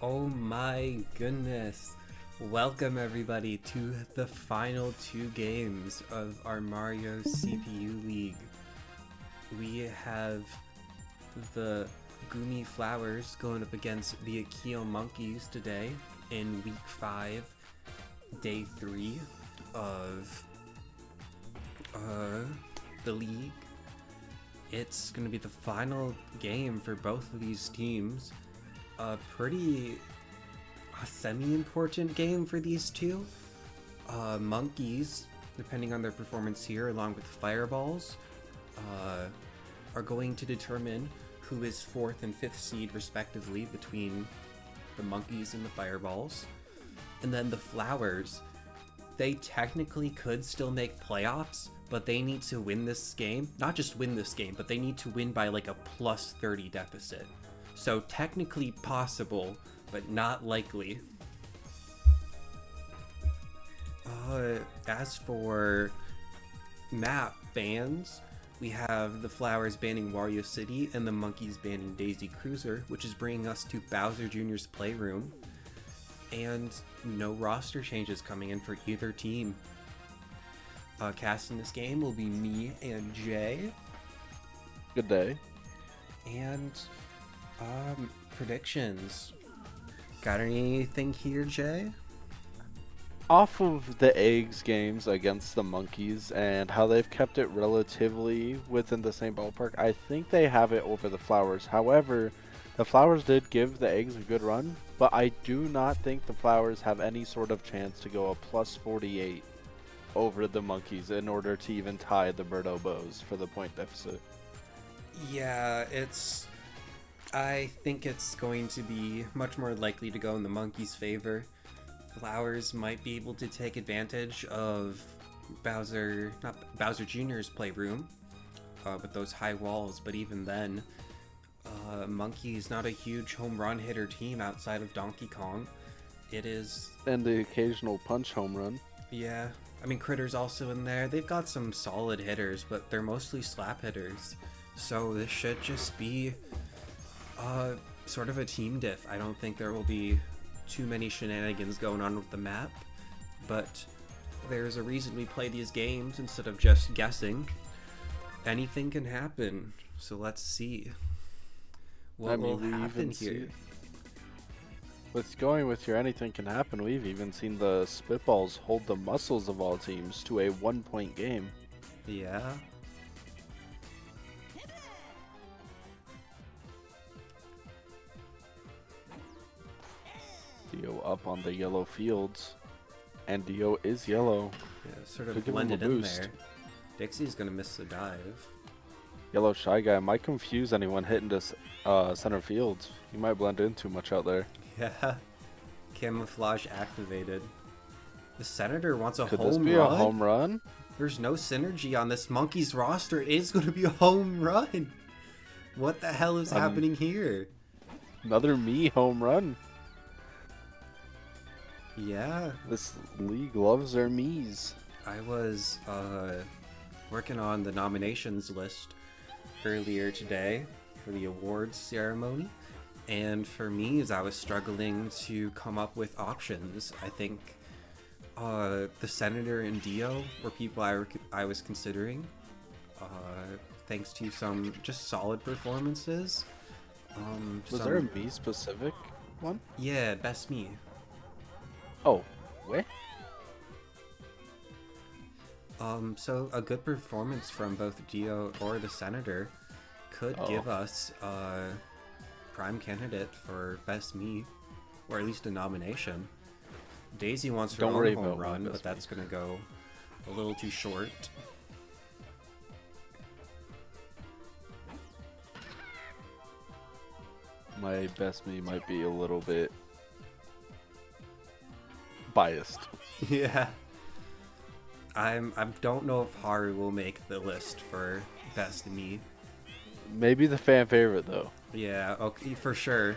Oh my goodness. Welcome everybody to the final two games of our Mario CPU League. We have the Gumi Flowers going up against the Akeil Monkeys today in week 5, day 3 of the league. It's going to be the final game for both of these teams. A semi-important game for these two. Monkeys, depending on their performance here, along with Fireballs, are going to determine who is 4th and 5th seed respectively between the Monkeys and the Fireballs. And then the Flowers, they technically could still make playoffs, but they need to win this game. Not just win this game, but they need to win by like a plus 30 deficit. So technically possible, but not likely. As for map bans, we have the Flowers banning Wario City and the Monkeys banning Daisy Cruiser, which is bringing us to Bowser Jr.'s Playroom. And no roster changes coming in for either team. Casting this game will be me and Jay. Good day. And predictions. Got anything here, Jay? Off of the eggs games against the Monkeys and how they've kept it relatively within the same ballpark, I think they have it over the Flowers. However, the Flowers did give the eggs a good run, but I do not think the Flowers have any sort of chance to go a plus 48 over the Monkeys in order to even tie the Birdo Bows for the point deficit. Yeah, I think it's going to be much more likely to go in the Monkeys' favor. Flowers might be able to take advantage of Bowser Jr.'s Playroom with those high walls, but even then, Monkey's not a huge home run hitter team outside of Donkey Kong. It is... And the occasional punch home run. Yeah, I mean, Critter's also in there. They've got some solid hitters, but they're mostly slap hitters. So this should just be sort of a team diff. I don't think there will be too many shenanigans going on with the map, but there's a reason we play these games instead of just guessing. Anything can happen, so let's see what will happen here. With going with your anything can happen, we've even seen the Spitballs hold the muscles of all teams to a 1-point game. Yeah. Dio up on the yellow fields, and Dio is yellow. Yeah, sort of blended in there. Dixie's gonna miss the dive. Yellow Shy Guy might confuse anyone hitting this center field. He might blend in too much out there. Yeah. Camouflage activated. The Senator wants a Could home run. Could this be a home run? There's no synergy on this Monkeys roster. It is going to be a home run. What the hell is happening here? Another me home run. Yeah. This league loves their me's. I was working on the nominations list earlier today for the awards ceremony. And for me, as I was struggling to come up with options, I think the Senator and Dio were people I was considering, thanks to some just solid performances. Was there a me specific one? Yeah, best me. Oh, what? So a good performance from both Dio or the Senator could give us prime candidate for best me, or at least a nomination. Daisy wants her own home run, but that's gonna go a little too short. My best me might be a little bit biased. Yeah. I don't know if Haru will make the list for best me. Maybe the fan favorite though. Yeah, okay, for sure.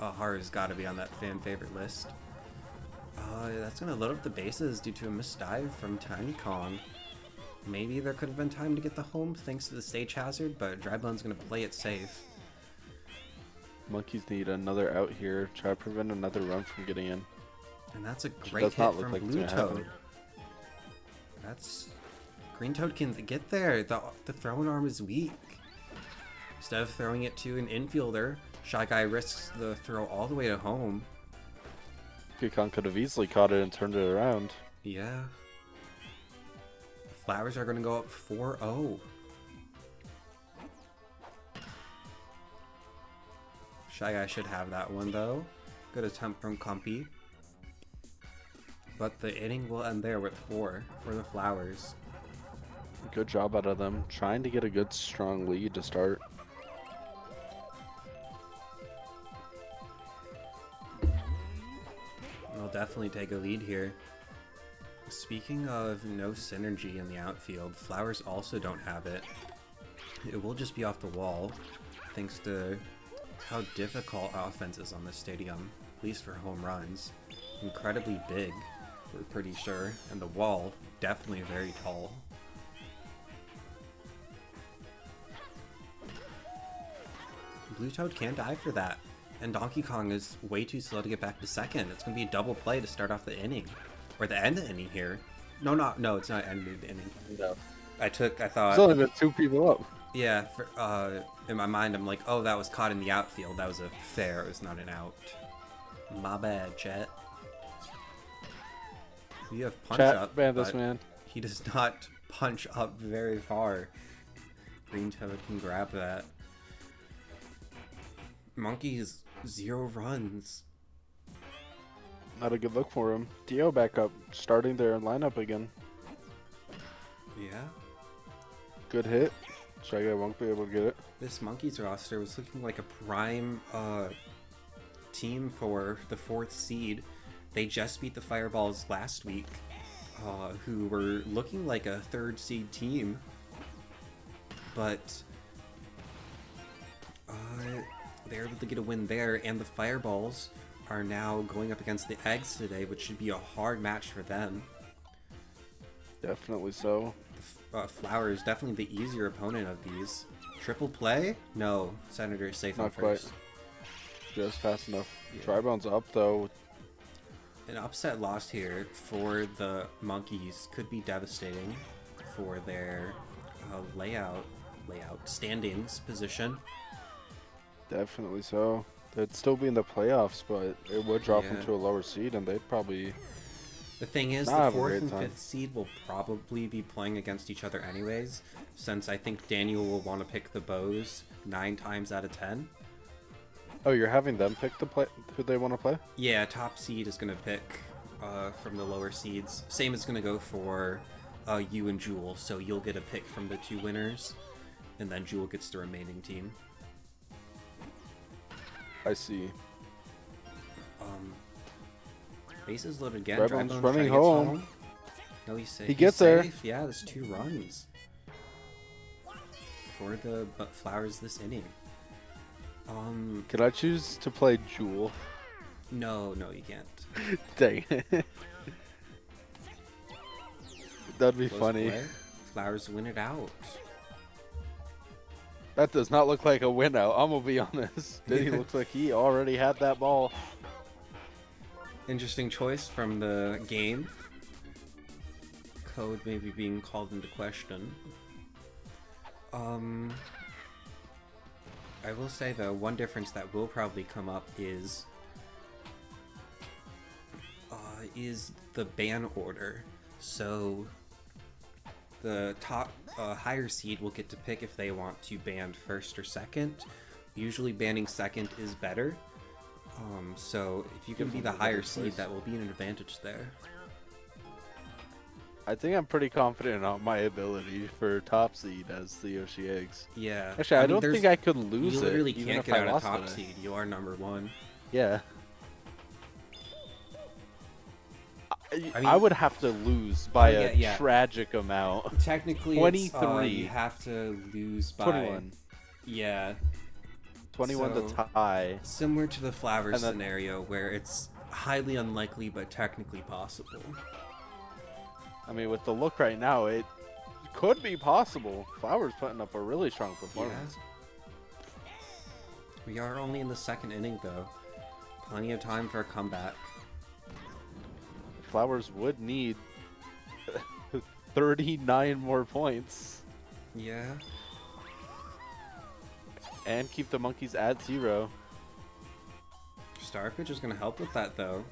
Haru's got to be on that fan favorite list. That's gonna load up the bases due to a missed dive from Tiny Kong. Maybe there could have been time to get the home thanks to the stage hazard, but Dryblone's gonna play it safe. Monkeys need another out here. Try to prevent another run from getting in. And that's a Which great does hit not look from like it's Blue gonna Toad. happen. That's... Green Toad can get there. The throwing arm is weak. Instead of throwing it to an infielder, Shy Guy risks the throw all the way to home. Kikon could have easily caught it and turned it around. Yeah. Flowers are going to go up 4-0. Shy Guy should have that one, though. Good attempt from Compy. But the inning will end there with 4 for the Flowers. Good job out of them. Trying to get a good, strong lead to start. I'll definitely take a lead here. Speaking of no synergy in the outfield, Flowers also don't have it. It will just be off the wall, thanks to how difficult offense is on this stadium, at least for home runs. Incredibly big, we're pretty sure, and the wall, definitely very tall. Blue Toad can die for that, and Donkey Kong is way too slow to get back to second. It's going to be a double play to start off the inning. Or the end of the inning here. No, it's not end of the inning. No. I thought... There's only been 2 people up. Yeah, in my mind, I'm like, oh, that was caught in the outfield. That was a fair. It was not an out. My bad, chat. We have punch up, ban this but man. he does not punch up very far. Green Toad can grab that. Monkeys, 0 runs. Not a good look for him. Dio back up, starting their lineup again. Yeah. Good hit. Shy Guy won't be able to get it. This Monkeys roster was looking like a prime team for the 4th seed. They just beat the Fireballs last week, who were looking like a 3rd seed team. But they're able to get a win there, and the Fireballs are now going up against the Eggs today, which should be a hard match for them. Definitely so. Flower is definitely the easier opponent of these. Triple play? No. Senator is safe on Not quite. first. Just fast enough. Yeah. Tri-Bone's up though. An upset loss here for the Monkeys could be devastating for their layout standings position. Definitely so. They'd still be in the playoffs, but it would drop them Yeah. to a lower seed, and they'd probably... The thing is, Not the have a 4th great and time. 5th seed will probably be playing against each other anyways, since I think Daniel will want to pick the Bows 9 times out of 10. Oh, you're having them pick the who they want to play? Yeah, top seed is going to pick from the lower seeds. Same is going to go for you and Jewel, so you'll get a pick from the 2 winners, and then Jewel gets the remaining team. I see. Bases loaded again. Redbone's Drybone's running trying to get home. No, he's safe. He He's gets there. safe. Yeah, there's 2 runs for the Flowers this inning. Could I choose to play Jewel? No, you can't. Dang it. That'd be Close funny. play. Flowers win it out. That does not look like a win out, I'm gonna be honest. Diddy looks like he already had that ball. Interesting choice from the game. Code maybe being called into question. I will say though, one difference that will probably come up is the ban order. So the top higher seed will get to pick if they want to ban first or second. Usually banning second is better. So if you can be the higher seed, that will be an advantage there. I think I'm pretty confident on my ability for top seed as the Yoshi Eggs. Yeah. Actually, I mean, don't think I could lose You it. literally even can't if get I out of lost top today. seed. You are number 1. Yeah. I mean, I would have to lose by yeah. a tragic amount. Technically, 23. you have to lose by 21. Yeah. 21 So, to tie. Similar to the Flowers And then- scenario, where it's highly unlikely but technically possible. I mean, with the look right now, it could be possible. Flowers putting up a really strong performance. We are only in the second inning, though. Plenty of time for a comeback. Flowers would need 39 more points. Yeah. And keep the monkeys at 0. Star Pitch is going to help with that, though.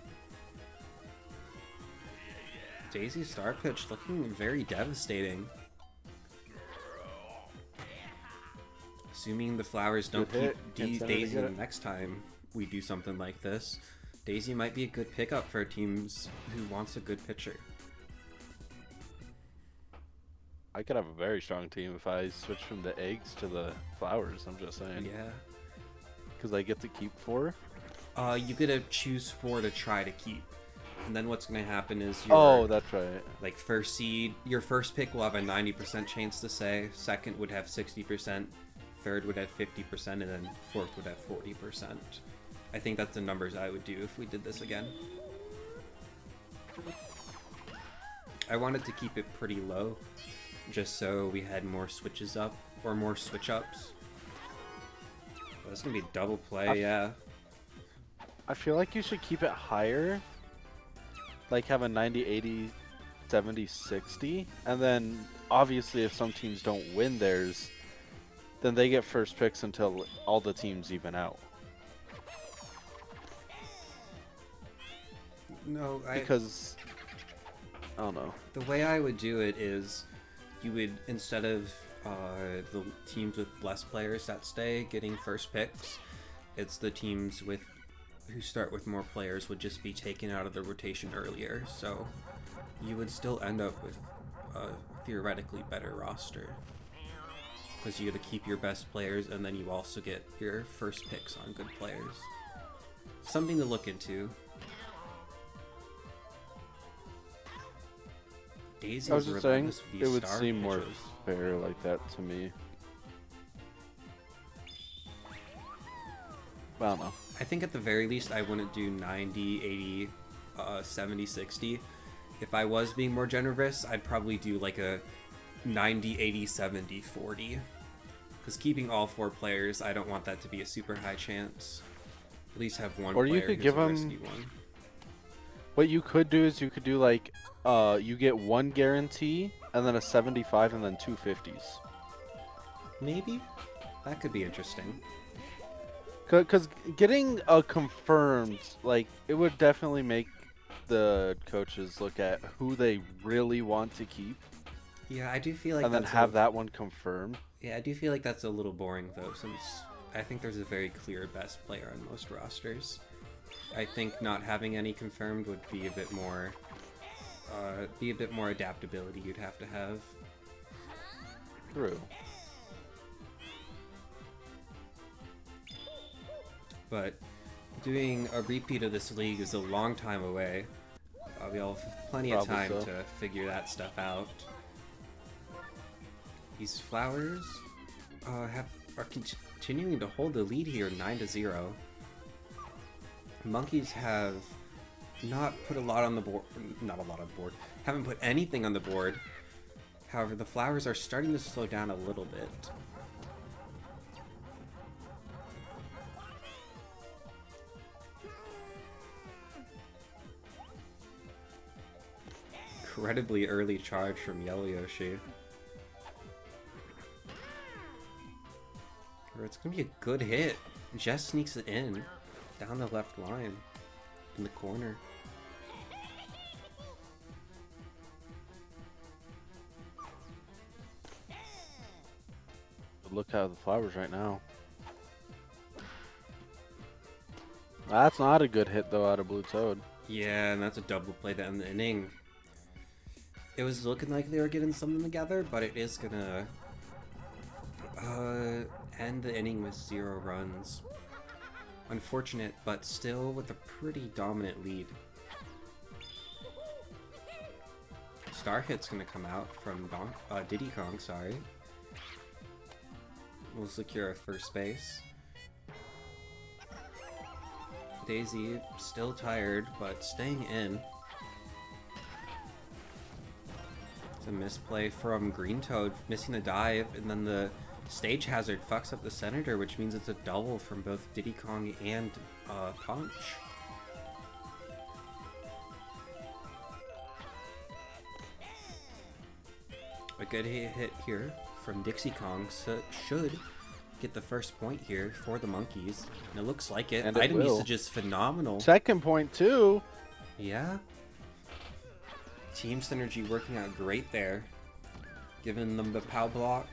Daisy's Star Pitch looking very devastating. Assuming the Flowers don't keep Daisy the next time we do something like this, Daisy might be a good pickup for teams who wants a good pitcher. I could have a very strong team if I switch from the eggs to the flowers, I'm just saying. Yeah. Because I get to keep 4? You get to choose 4 to try to keep. And then what's going to happen is your, that's right. Like first seed, your first pick will have a 90% chance to say, second would have 60%, third would have 50%, and then fourth would have 40%. I think that's the numbers I would do if we did this again. I wanted to keep it pretty low, just so we had more switches up, or more switch ups. Well, it's going to be a double play, yeah. I feel like you should keep it higher. Like have a 90, 80, 70, 60. And then obviously if some teams don't win theirs, then they get first picks until all the teams even out. No, because I don't know. The way I would do it is you would, instead of the teams with less players that stay getting first picks, it's the teams with who start with more players would just be taken out of the rotation earlier, so you would still end up with a theoretically better roster. Because you get to keep your best players, and then you also get your first picks on good players. Something to look into. Daisy, I was just saying, it would seem more fair like that to me. I don't know. I think at the very least I wouldn't do 90, 80, 70, 60. If I was being more generous, I'd probably do like a 90, 80, 70, 40. Because keeping all 4 players, I don't want that to be a super high chance. At least have one or player you could give them one. What you could do is you could do like you get 1 guarantee and then a 75 and then 2 50s. Maybe that could be interesting. Because getting a confirmed, like, it would definitely make the coaches look at who they really want to keep. Yeah, I do feel like and then have that one confirmed. Yeah, I do feel like that's a little boring though, since I think there's a very clear best player on most rosters. I think not having any confirmed would be a bit more adaptability you'd have to have. True. But doing a repeat of this league is a long time away. We'll have plenty of time to figure that stuff out. These Flowers are continuing to hold the lead here, 9-0. Monkeys have not put a lot on the board. Not a lot on the board. Haven't put anything on the board. However, the Flowers are starting to slow down a little bit. Incredibly early charge from Yellow Yoshi. It's gonna be a good hit. Jess sneaks it in down the left line in the corner. Look at the Flowers right now. That's not a good hit though out of Blue Toad. Yeah, and that's a double play to end the inning. It was looking like they were getting something together, but it is gonna end the inning with 0 runs. Unfortunate, but still with a pretty dominant lead. Star Hit's gonna come out from Diddy Kong, sorry. We'll secure a first base. Daisy still tired, but staying in. It's a misplay from Green Toad, missing the dive, and then the Stage Hazard fucks up the Senator, which means it's a double from both Diddy Kong and Punch. A good hit here from Dixie Kong should get the first point here for the monkeys. And it looks like it. And it Item will. usage is phenomenal. Second point too. Yeah. Team synergy working out great there. Giving them the POW block.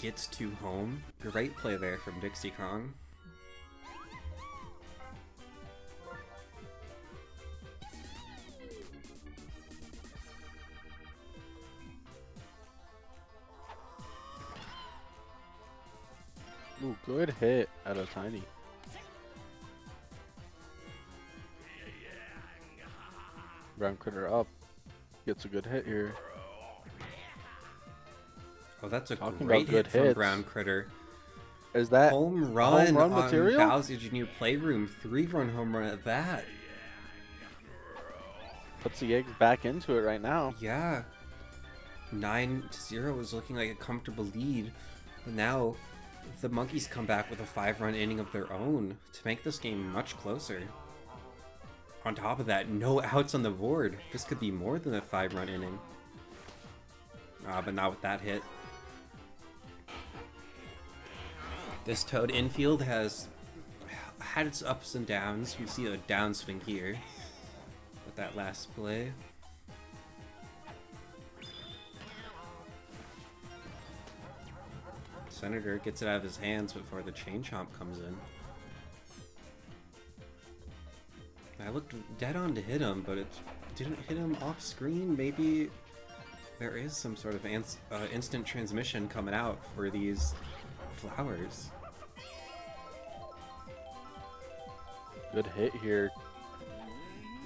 Gets to home. Great play there from Dixie Kong. Ooh, good hit at a tiny. Brown Critter up. Gets a good hit here. Oh, that's a Talking great about good hit from hits. Brown Critter. Is that Home run home run on material? Bowser Jr. Playroom. 3-run home run at that. Puts the eggs back into it right now. Yeah. 9-0 is looking like a comfortable lead. But now the monkeys come back with a 5-run inning of their own to make this game much closer. On top of that, no outs on the board. This could be more than a 5-run inning. But not with that hit. This Toad infield has had its ups and downs. We see a downswing here with that last play. Senator gets it out of his hands before the chain chomp comes in. I looked dead on to hit him, but it didn't hit him off screen. Maybe there is some sort of instant transmission coming out for these flowers. Good hit here.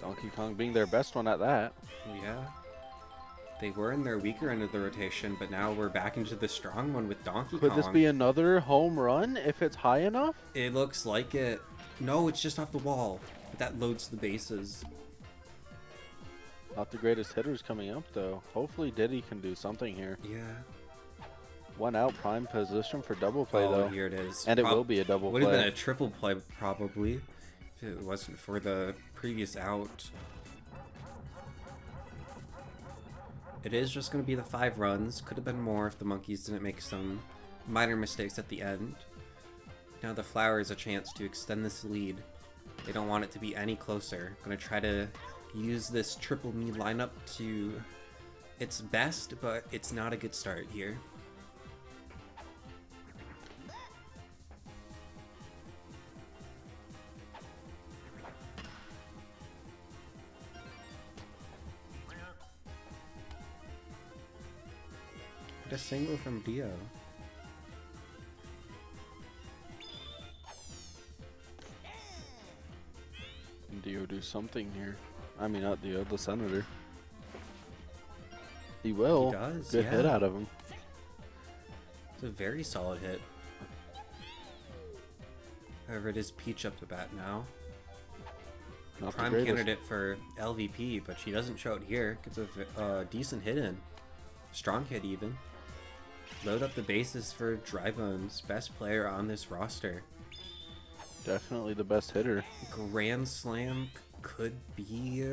Donkey Kong being their best one at that. Yeah. They were in their weaker end of the rotation, but now we're back into the strong one with Donkey Kong. Could this be another home run if it's high enough? It looks like it. No, it's just off the wall. But that loads the bases. Not the greatest hitters coming up though. Hopefully Diddy can do something here. Yeah. One out, prime position for double play Oh, though. here it is. And it will be a double Would have play. been a triple play probably if it wasn't for the previous out. It is just going to be the 5 runs. Could have been more if the monkeys didn't make some minor mistakes at the end. Now the Flowers a chance to extend this lead. They don't want it to be any closer. Going to try to use this triple me lineup to its best, but it's not a good start here. A single from Dio. Dio do something here. I mean, not Dio, the Senator. He will. He does, Good yeah. hit out of him. It's a very solid hit. However, it is Peach up to bat now. Not the Prime greatest. candidate for LVP, but she doesn't show it here. Gets a decent hit in. Strong hit even. Load up the bases for Dry Bones, best player on this roster. Definitely the best hitter. Grand Slam could be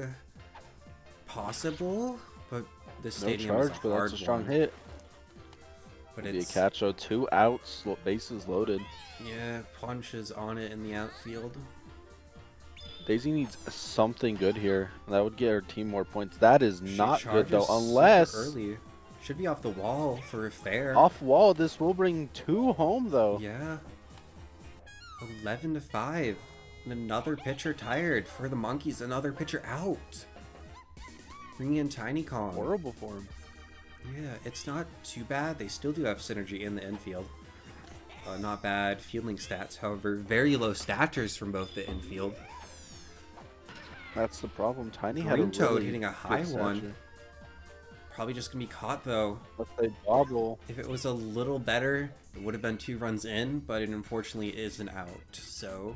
possible, but the No stadium charge, is a but hard that's a strong one. hit. But Be a it's catch, so 2 outs, bases loaded. yeah, Punch is on it in the outfield. Daisy needs something good here. That would get her team more points. That is She not good though, charges super unless early. Should be off the wall for a fair. off wall. This will bring 2 home though. Yeah. 11-5. And another pitcher tired for the monkeys. Another pitcher out. Bringing in Tiny Kong. Horrible for him. Yeah, it's not too bad. They still do have synergy in the infield. Not bad fielding stats, however, very low statures from both the infield. That's the problem. Tiny had a Green Toad really hitting a good high one. stature. Probably just gonna be caught though. But they bobble. If it was a little better, it would have been 2 runs in, but it unfortunately is an out. So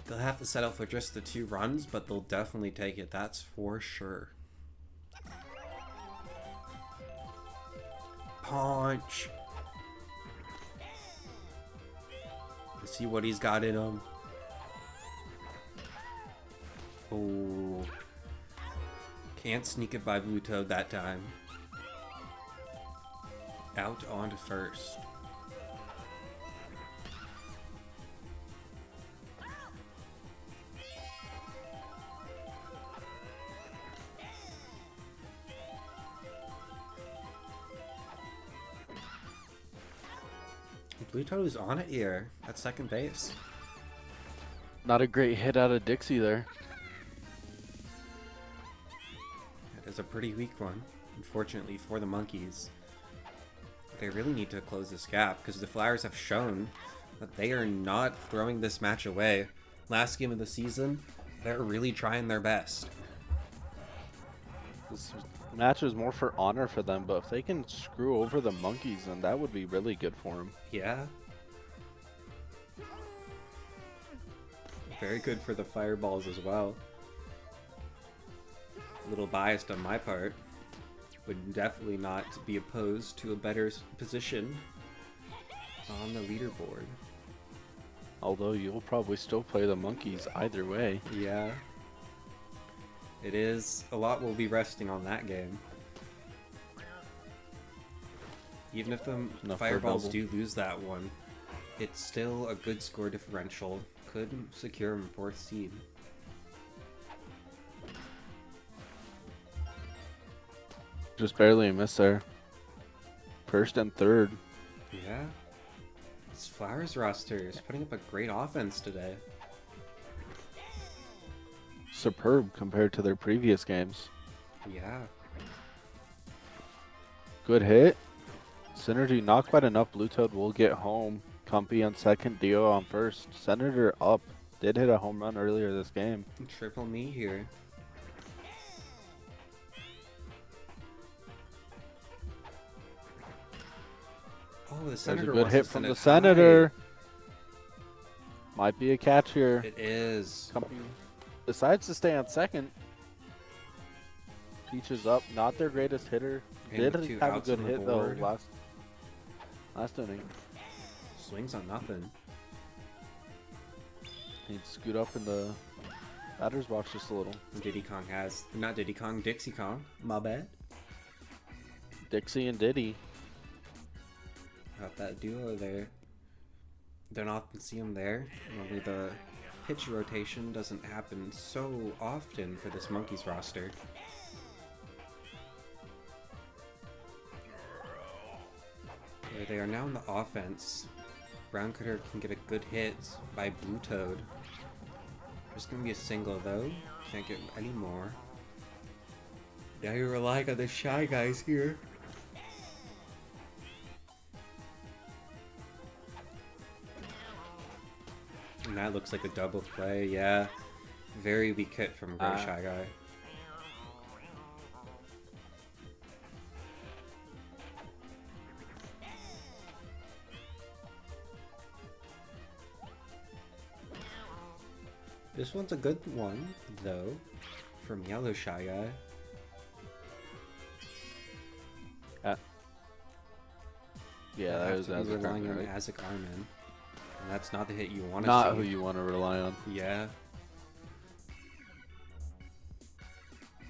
they'll have to settle for just the 2 runs, but they'll definitely take it. That's for sure. punch. Let's see what he's got in him. Oh. Can't sneak it by Blue Toad that time. Out on to first. Blue Toad is on it here at second base. Not a great hit out of Dixie there. It is a pretty weak one, unfortunately for the Monkeys. They really need to close this gap because the Flowers have shown that they are not throwing this match away. Last game of the season, they're really trying their best. This match is more for honor for them, but if they can screw over the Monkeys, then that would be really good for them. Yeah. Very good for the Fireballs as well. A little biased on my part. Would definitely not be opposed to a better position on the leaderboard. Although you'll probably still play the Monkeys either way. Yeah. It is. A lot will be resting on that game. Even if the Fireballs do lose that one, it's still a good score differential. Could secure him 4th seed. Just barely a miss there. 1st and 3rd. Yeah. This Flowers roster is putting up a great offense today. Superb compared to their previous games. Yeah. Good hit. Synergy not quite enough. Blue Toad will get home. Cumpy on second, Dio on first. Senator up. Did hit a home run earlier this game. Triple me here. Oh, the Senator. There's a good hit from the Senator. Might be a catch here. It is. Cumpy decides to stay on second. Peach is up. Not their greatest hitter. Did have a good hit though last inning. Swings on nothing. He'd scoot up in the batter's box just a little. Diddy Kong has, not Diddy Kong, Dixie Kong. My bad. Dixie and Diddy. Got that duo there. Don't often see them there. Only the pitch rotation doesn't happen so often for this Monkeys roster. Where they are now in the offense. Brown Cutter can get a good hit by Blue Toad. Just gonna be a single though. Can't get any more. Now you're relying on the Shy Guys here. And that looks like a double play, yeah. Very weak hit from Gray Shy Guy. This one's a good one, though, from Yellow Shy Guy. Yeah, that was Azek relying Armin, on right? Azek Armin. And that's not the hit you want to see. Not who you want to rely on. Yeah.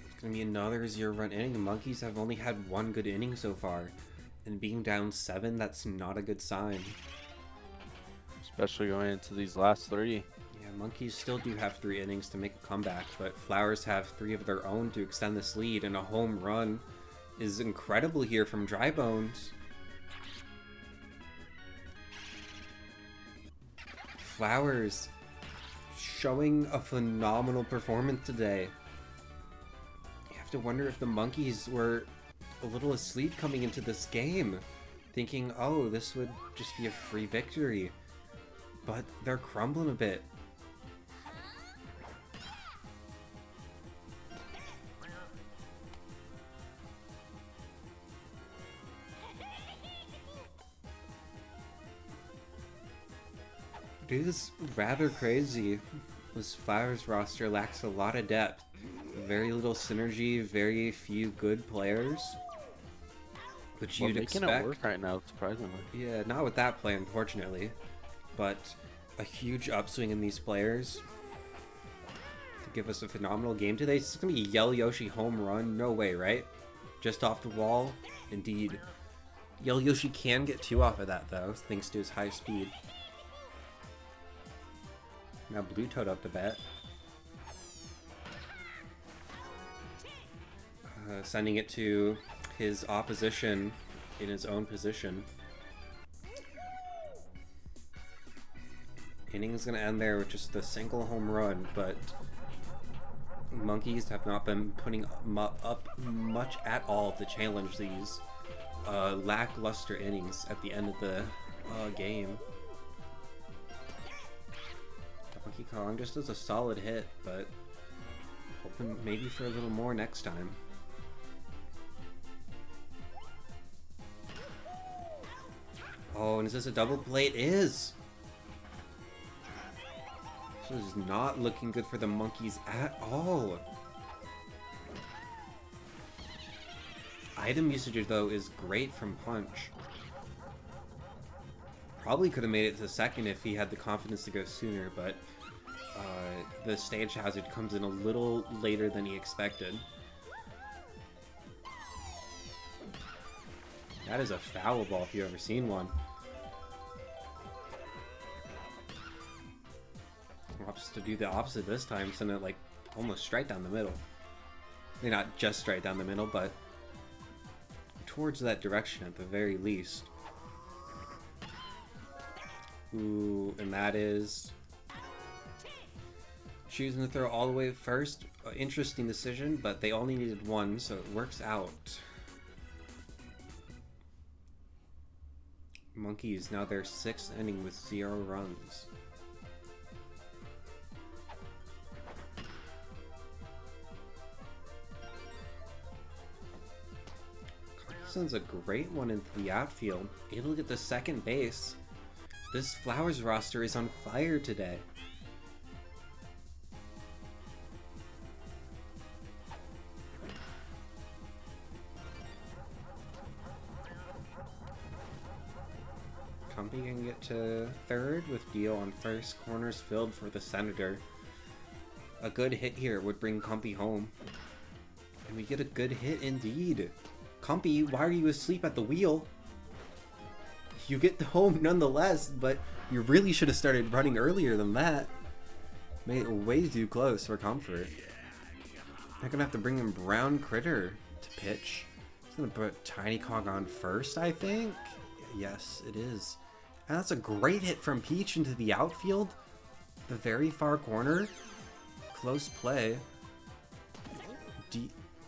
It's going to be another 0-run inning. The Monkeys have only had one good inning so far. And being down 7, that's not a good sign. Especially going into these last 3. Yeah, Monkeys still do have 3 innings to make a comeback, but Flowers have 3 of their own to extend this lead, and a home run is incredible here from Dry Bones. Flowers showing a phenomenal performance today. You have to wonder if the Monkeys were a little asleep coming into this game, thinking, oh, this would just be a free victory. But they're crumbling a bit. It is rather crazy. This Flowers roster lacks a lot of depth. Very little synergy, very few good players. which We're you'd making expect. it work right now, surprisingly. Yeah, not with that play, unfortunately. But a huge upswing in these players to give us a phenomenal game today. It's going to be Yell Yoshi home run. No way, right? Just off the wall. Indeed. Yell Yoshi can get 2 off of that, though, thanks to his high speed. Now Blue Toad up to bat. Sending it to his opposition in his own position. Inning's going to end there with just a single home run, but Monkeys have not been putting up much at all to challenge these lackluster innings at the end of the game. Donkey Kong just does a solid hit, but hoping maybe for a little more next time. Oh, and is this a double play? It is! This is not looking good for the Monkeys at all. Item usage, though, is great from Punch. Probably could have made it to second if he had the confidence to go sooner, but the stage hazard comes in a little later than he expected. That is a foul ball if you've ever seen one. Opts to do the opposite this time, send it like almost straight down the middle. Maybe not just straight down the middle, but towards that direction at the very least. Ooh, and that is choosing to throw all the way first. Interesting decision, but they only needed 1, so it works out. Monkeys now their 6th inning with 0 runs. Sends a great one into the outfield. Able to get to second base. This Flowers roster is on fire today. Compy can get to third with Dio on first. Corners filled for the Senator. A good hit here would bring Compy home. And we get a good hit indeed. Compy, why are you asleep at the wheel? You get home nonetheless, but you really should have started running earlier than that. Made it way too close for comfort. I'm gonna have to bring in Brown Critter to pitch. He's gonna put Tiny Cog on first, I think? Yes, it is. And that's a great hit from Peach into the outfield. The very far corner. Close play.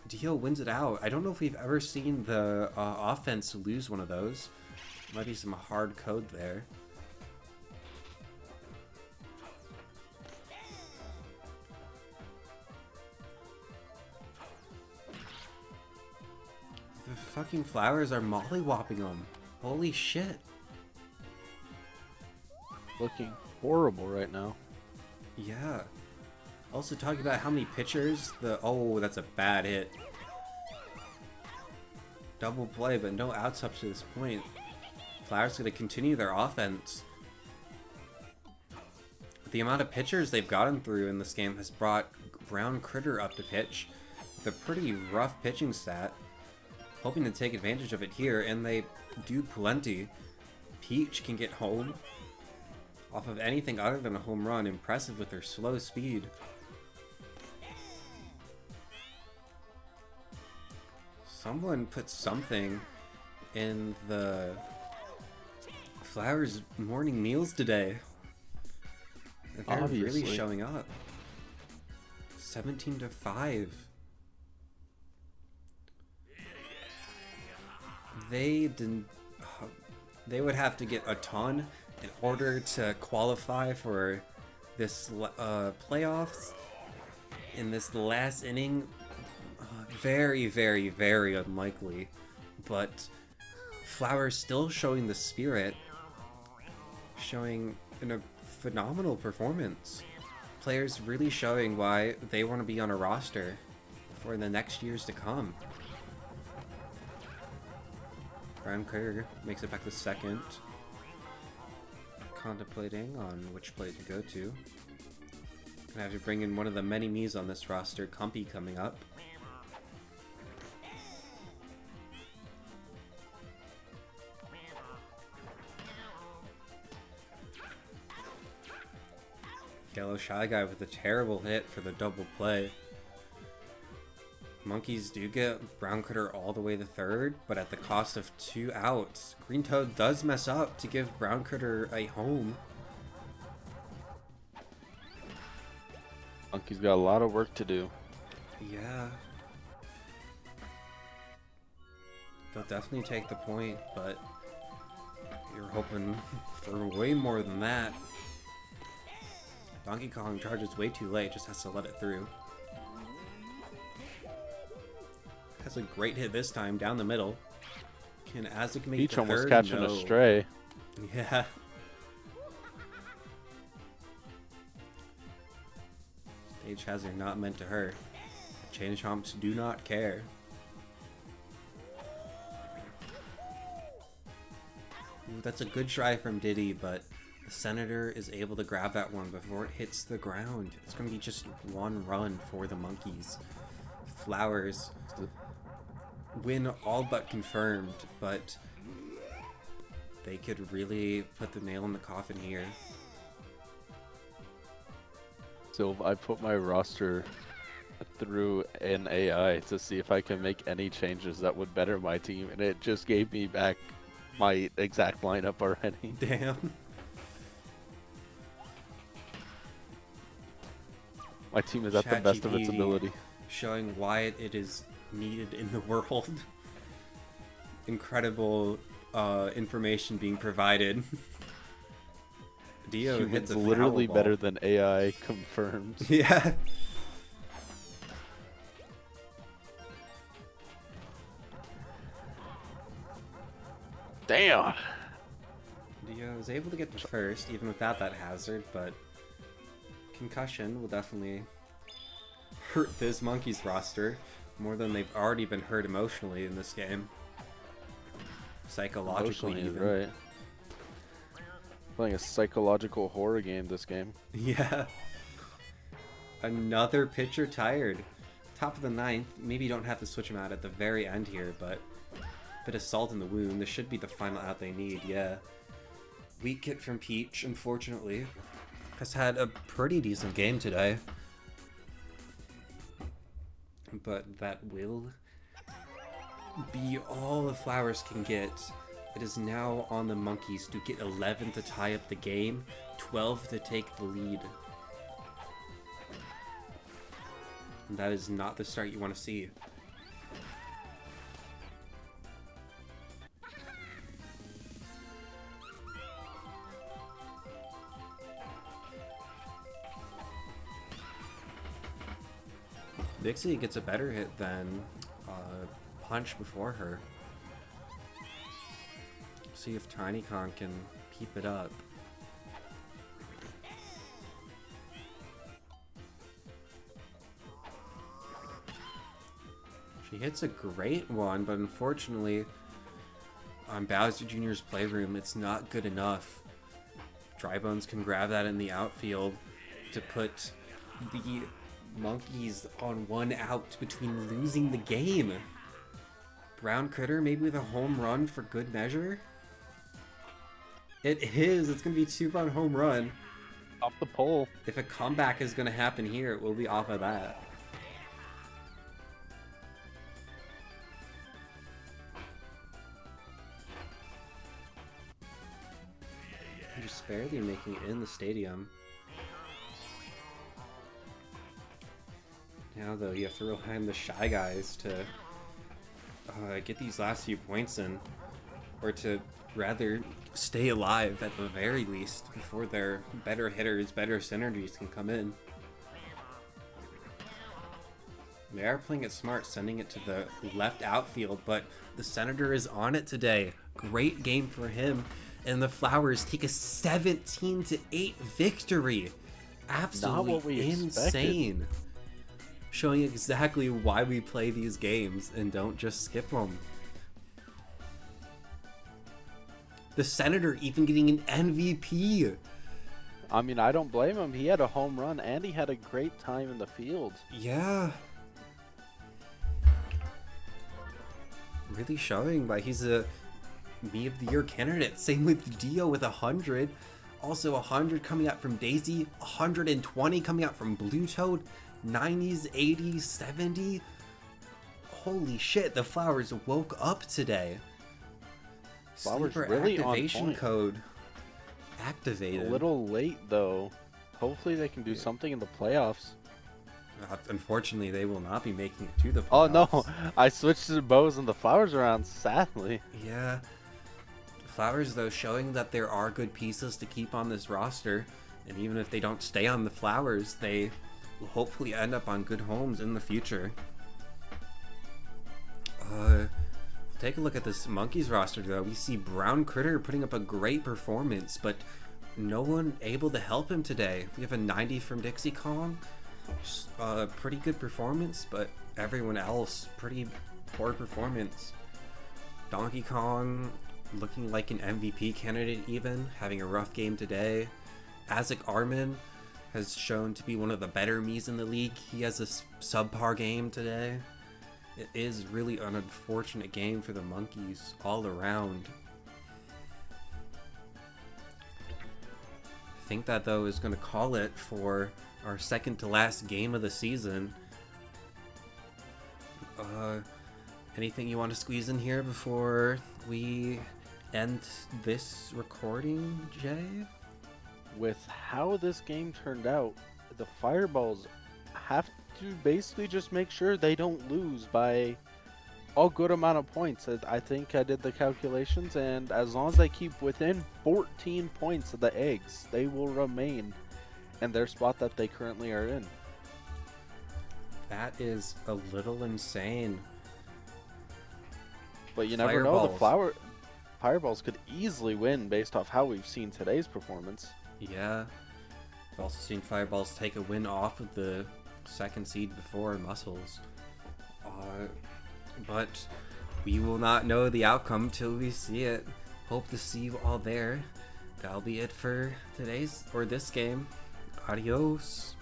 Dio wins it out. I don't know if we've ever seen the offense lose one of those. Might be some hard code there. The fucking Flowers are mollywopping them. Holy shit. Looking horrible right now. Yeah. Also talking about how many pitchers oh, that's a bad hit. Double play, but no outs up to this point. Flowers gonna continue their offense. The amount of pitchers they've gotten through in this game has brought Brown Critter up to pitch with a pretty rough pitching stat. Hoping to take advantage of it here, and they do plenty. Peach can get home off of anything other than a home run. Impressive with their slow speed. Someone put something in the Flowers morning meals today. They're really showing up. 17-5. They would have to get a ton in order to qualify for this playoffs in this last inning. Very, very, very unlikely. But Flowers still showing the spirit, showing a phenomenal performance. Players really showing why they want to be on a roster for the next years to come. Brown Critter makes it back to second. Contemplating on which play to go to. Gonna have to bring in one of the many Miis on this roster, Comfy, coming up. Yellow Shy Guy with a terrible hit for the double play. Monkeys do get Brown Critter all the way to third, but at the cost of 2 outs. Green Toad does mess up to give Brown Critter a home. Monkey's got a lot of work to do. Yeah. They'll definitely take the point, but you're hoping for way more than that. Donkey Kong charges way too late, just has to let it through. Has a great hit this time, down the middle. Can Azek make Peach the almost third? catching No. a stray. Yeah. Stage hazard not meant to hurt. Chain Chomps do not care. Ooh, that's a good try from Diddy, but the Senator is able to grab that one before it hits the ground. It's going to be just one run for the Monkeys. Flowers win all but confirmed, but they could really put the nail in the coffin here. So I put my roster through an AI to see if I can make any changes that would better my team, and it just gave me back my exact lineup already. Damn. My team is at the best of its ChatGPT ability. showing why it is needed in the world. Incredible information being provided. Dio hits Humans a literally foul better ball. than AI confirmed. Yeah. Damn. Dio was able to get to first, even without that hazard, but concussion will definitely hurt this Monkeys roster more than they've already been hurt emotionally in this game. Psychologically, Emotionally, even. right. Playing a psychological horror game this game. Yeah. Another pitcher tired. Top of the ninth. Maybe you don't have to switch him out at the very end here, but bit of salt in the wound. This should be the final out they need, yeah. Weak hit from Peach, unfortunately. Has had a pretty decent game today. But that will be all the Flowers can get. It is now on the Monkeys to get 11 to tie up the game, 12 to take the lead. And that is not the start you want to see. Dixie gets a better hit than Punch before her. See if Tiny Kong can keep it up. She hits a great one, but unfortunately on Bowser Jr.'s Playroom, it's not good enough. Drybones can grab that in the outfield to put the Monkeys on 1 out between losing the game. Brown Critter maybe with a home run for good measure? It is. It's going to be a 2-run home run. Off the pole. If a comeback is going to happen here, it will be off of that. Just barely making it in the stadium. Now, though, you have to rely on the Shy Guys to get these last few points in, or to rather stay alive at the very least before their better hitters, better synergies can come in. They are playing it smart, sending it to the left outfield, but the Senator is on it today. Great game for him, and the Flowers take a 17-8 victory. Absolutely what we insane. Showing exactly why we play these games and don't just skip them. The Senator even getting an MVP. I mean, I don't blame him. He had a home run and he had a great time in the field. Yeah. Really showing why he's a Me of the Year candidate. Same with Dio with 100. Also 100 coming out from Daisy. 120 coming out from Blue Toad. 90s, 80s, 70. Holy shit, the Flowers woke up today. Flowers Sleeper really on activation point. code activated. A little late though. Hopefully they can do something in the playoffs. Unfortunately, they will not be making it to the Oh playoffs. no, I switched the bows and the flowers around, sadly. Yeah. Flowers, though, showing that there are good pieces to keep on this roster. And even if they don't stay on the Flowers, they will hopefully end up on good homes in the future. Take a look at this Monkeys roster, though. We see Brown Critter putting up a great performance, but no one able to help him today. We have a 90 from Dixie Kong. Pretty good performance, but everyone else, pretty poor performance. Donkey Kong looking like an MVP candidate even, having a rough game today. Azek Armin has shown to be one of the better Miis in the league. He has a subpar game today. It is really an unfortunate game for the Monkeys all around. I think that, though, is going to call it for our second to last game of the season. Anything you want to squeeze in here before we end this recording, Jay? With how this game turned out, the Fireballs have to basically just make sure they don't lose by a good amount of points. I think I did the calculations, and as long as they keep within 14 points of the eggs, they will remain in their spot that they currently are in. That is a little insane. But you never know, Fireballs. the Fireballs could easily win based off how we've seen today's performance. Yeah. I've also seen Fireballs take a win off of the second seed before Muscles. But we will not know the outcome till we see it. Hope to see you all there. That'll be it for this game. Adios.